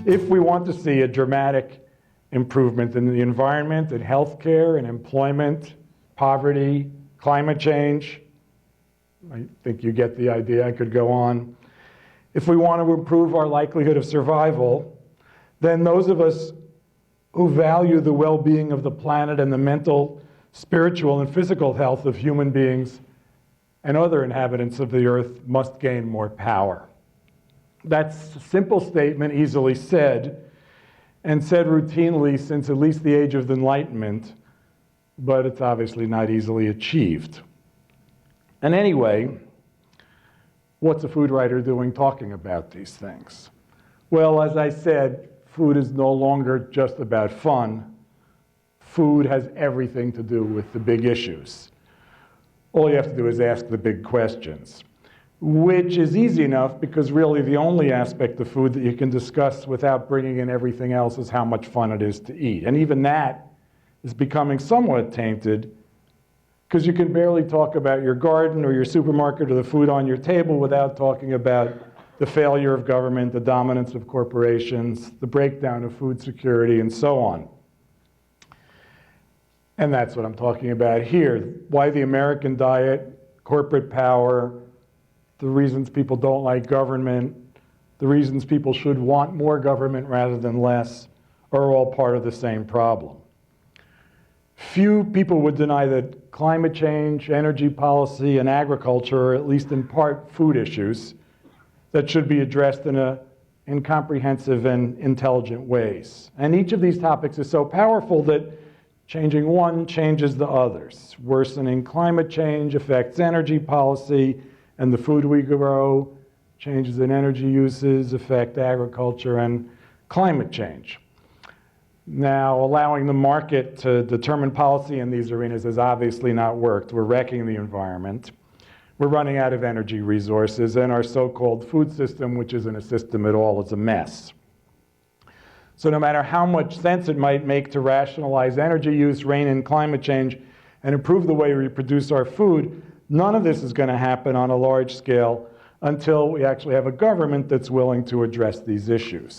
if we want to see a dramatic improvement in the environment, in healthcare, in employment, poverty, climate change, I think you get the idea, I could go on. If we want to improve our likelihood of survival, then those of us who value the well-being of the planet and the mental, spiritual, and physical health of human beings and other inhabitants of the earth must gain more power. That's a simple statement, easily said, and said routinely since at least the age of the Enlightenment, but it's obviously not easily achieved. And anyway, what's a food writer doing talking about these things? Well, as I said, food is no longer just about fun. Food has everything to do with the big issues. All you have to do is ask the big questions, which is easy enough because really the only aspect of food that you can discuss without bringing in everything else is how much fun it is to eat. And even that is becoming somewhat tainted because you can barely talk about your garden or your supermarket or the food on your table without talking about the failure of government, the dominance of corporations, the breakdown of food security, and so on. And that's what I'm talking about here. Why the American diet, corporate power, the reasons people don't like government, the reasons people should want more government rather than less, are all part of the same problem. Few people would deny that climate change, energy policy, and agriculture are at least in part food issues that should be addressed in comprehensive and intelligent ways. And each of these topics is so powerful that changing one changes the others. Worsening climate change affects energy policy and the food we grow. Changes in energy uses affect agriculture and climate change. Now, allowing the market to determine policy in these arenas has obviously not worked. We're wrecking the environment. We're running out of energy resources, and our so-called food system, which isn't a system at all, is a mess. So no matter how much sense it might make to rationalize energy use, rein in climate change, and improve the way we produce our food, none of this is going to happen on a large scale until we actually have a government that's willing to address these issues.